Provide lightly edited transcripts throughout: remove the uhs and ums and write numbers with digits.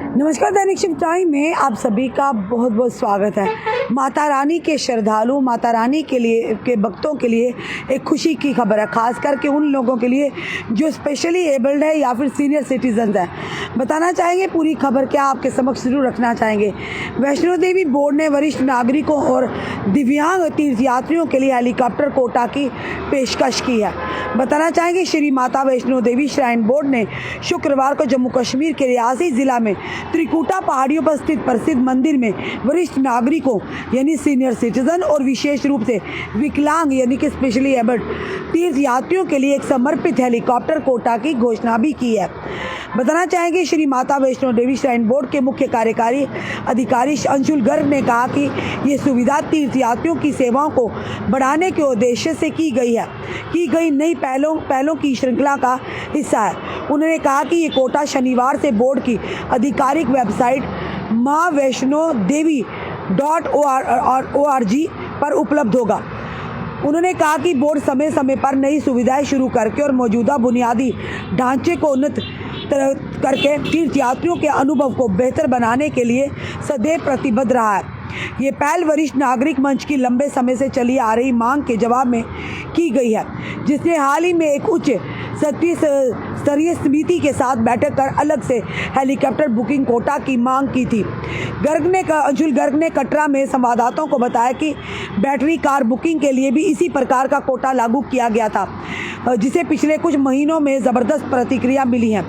नमस्कार, दैनिक शिव टाइम में आप सभी का बहुत बहुत स्वागत है। माता रानी के श्रद्धालु, माता रानी के लिए के भक्तों के लिए एक खुशी की खबर है, खास करके उन लोगों के लिए जो स्पेशली एबल्ड है या फिर सीनियर सिटीजन है। बताना चाहेंगे पूरी खबर क्या आपके समक्ष जरूर रखना चाहेंगे। वैष्णो देवी बोर्ड ने वरिष्ठ नागरिकों और दिव्यांग तीर्थयात्रियों के लिए हेलीकॉप्टर कोटा की पेशकश की है। बताना चाहेंगे श्री माता वैष्णो देवी श्राइन बोर्ड ने शुक्रवार को जम्मू कश्मीर के रियासी जिला में त्रिकुटा पहाड़ियों पर स्थित प्रसिद्ध मंदिर में वरिष्ठ नागरिकों यानी सीनियर सिटीजन और विशेष रूप से विकलांग यानी कि स्पेशली एबल्ड तीर्थयात्रियों के लिए एक समर्पित हेलीकॉप्टर कोटा की घोषणा भी की है। बताना चाहेंगे श्री माता वैष्णो देवी श्राइन बोर्ड के मुख्य कार्यकारी अधिकारी अंशुल गर्ग ने कहा कि ये सुविधा तीर्थयात्रियों की सेवाओं को बढ़ाने के उद्देश्य से की गई नई पहलों की श्रृंखला का हिस्सा है। उन्होंने कहा कि ये कोटा शनिवार से बोर्ड की आधिकारिक वेबसाइट maavaishnodevi.org पर उपलब्ध होगा। उन्होंने कहा कि बोर्ड समय समय पर नई सुविधाएं शुरू करके और मौजूदा बुनियादी ढांचे को उन्नत करके तीर्थयात्रियों के अनुभव को बेहतर बनाने के लिए सदैव प्रतिबद्ध रहा है। ये पहल वरिष्ठ नागरिक मंच की लंबे समय से चली आ रही मांग के जवाब में की गई है, जिसने हाल ही में एक उच्च स्तरीय समिति के साथ बैठक कर अलग से हेलीकॉप्टर बुकिंग कोटा की मांग की थी। अंशुल गर्ग ने कटरा में संवाददाताओं को बताया कि बैटरी कार बुकिंग के लिए भी इसी प्रकार का कोटा लागू किया गया था, जिसे पिछले कुछ महीनों में ज़बरदस्त प्रतिक्रिया मिली है।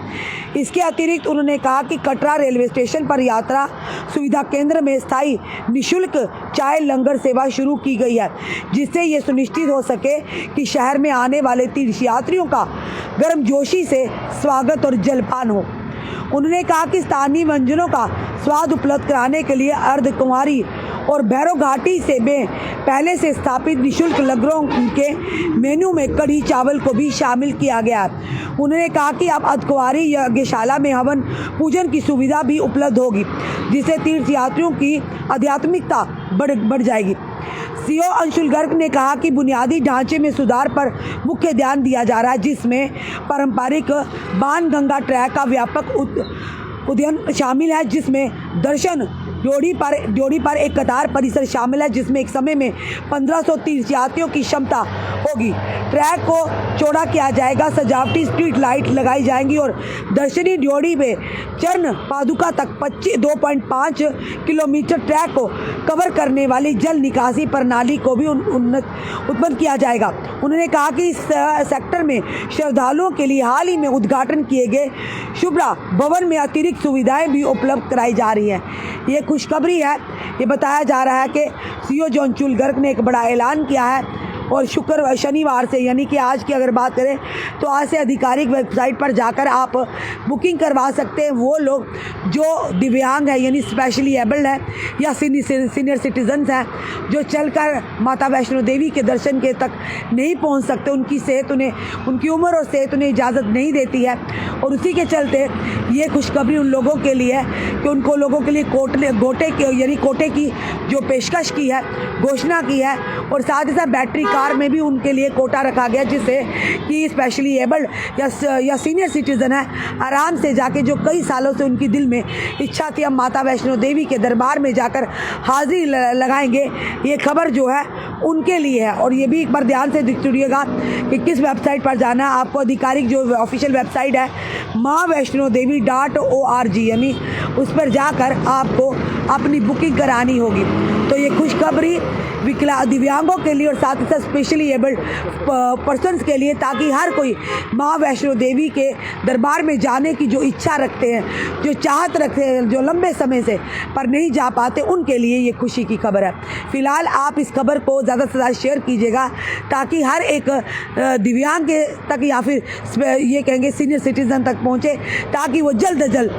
इसके अतिरिक्त उन्होंने कहा कि कटरा रेलवे स्टेशन पर यात्रा सुविधा केंद्र में स्थायी निःशुल्क चाय लंगर सेवा शुरू की गई है, जिससे ये सुनिश्चित हो सके कि शहर में आने वाले तीर्थयात्रियों का गर्मजोशी से स्वागत और जलपान हो। उन्होंने कहा कि स्थानीय व्यंजनों का स्वाद उपलब्ध कराने के लिए अर्धकुंवारी और भैरव घाटी से में पहले से स्थापित निःशुल्क लंगरों के मेन्यू में कढ़ी चावल को भी शामिल किया गया है। उन्होंने कहा कि अब अर्धकुंवारी यज्ञशाला में हवन पूजन की सुविधा भी उपलब्ध होगी, जिससे तीर्थयात्रियों की आध्यात्मिकता बढ़ जाएगी। सीओ अंशुल गर्ग ने कहा कि बुनियादी ढांचे में सुधार पर मुख्य ध्यान दिया जा रहा है, जिसमें पारंपरिक बाणगंगा ट्रैक का व्यापक उद्यन शामिल है, जिसमें दर्शन जोड़ी पर एक कतार परिसर शामिल है, जिसमें एक समय में 1500 तीर्थयात्रियों की क्षमता होगी। ट्रैक को चौड़ा किया जाएगा, सजावटी स्ट्रीट लाइट लगाई जाएंगी और दर्शनी ड्योढ़ी में चरण पादुका तक 2.5 किलोमीटर ट्रैक को कवर करने वाली जल निकासी प्रणाली को भी उत्पन्न किया जाएगा। उन्होंने कहा कि इस सेक्टर में श्रद्धालुओं के लिए हाल ही में उद्घाटन किए गए शुभ्रा भवन में अतिरिक्त सुविधाएं भी उपलब्ध कराई जा रही हैं। ये खुशखबरी है। ये बताया जा रहा है कि सीओ अंशुल गर्ग ने एक बड़ा ऐलान किया है और शनिवार से यानी कि आज की अगर बात करें तो आज से आधिकारिक वेबसाइट पर जाकर आप बुकिंग करवा सकते हैं। वो लोग जो दिव्यांग हैं यानी स्पेशली एबल्ड हैं या सीनियर सिटीजन्स हैं, जो चलकर माता वैष्णो देवी के दर्शन के तक नहीं पहुंच सकते, उनकी उम्र और सेहत उन्हें इजाज़त नहीं देती है। और उसी के चलते ये खुशखबरी उन लोगों के लिए है कि उनको लोगों के लिए कोटे की जो पेशकश की है, घोषणा की है, और साथ ही साथ बैटरी कार में भी उनके लिए कोटा रखा गया, जिससे कि स्पेशली एबल्ड या सीनियर सिटीजन है आराम से जाके, जो कई सालों से उनकी दिल में इच्छा थी, हम माता वैष्णो देवी के दरबार में जाकर हाजिरी लगाएंगे, ये खबर जो है उनके लिए है। और ये भी एक बार ध्यान से सुनिएगा कि किस वेबसाइट पर जाना है। आपको आधिकारिक जो ऑफिशियल वेबसाइट है maavaishnodevi.org यानी उस पर जाकर आपको अपनी बुकिंग करानी होगी। तो ये खुशखबरी दिव्यांगों के लिए और साथ ही साथ स्पेशली एबल्ड पर्सन्स के लिए, ताकि हर कोई माँ वैष्णो देवी के दरबार में जाने की जो इच्छा रखते हैं, जो चाहत रखते हैं, जो लंबे समय से पर नहीं जा पाते, उनके लिए ये खुशी की खबर है। फिलहाल आप इस खबर को ज़्यादा से ज़्यादा शेयर कीजिएगा, ताकि हर एक दिव्यांग के तक या फिर ये कहेंगे सीनियर सिटीजन तक पहुँचे, ताकि वो जल्द से जल्द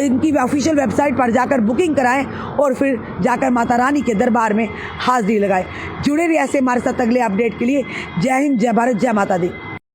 इनकी ऑफिशियल वेबसाइट पर जाकर बुकिंग कराएं और फिर जाकर माता रानी के दरबार में हाजिरी लगाएं। जुड़े रहिए ऐसे हमारे साथ अगले अपडेट के लिए। जय हिंद, जय भारत, जय माता दी।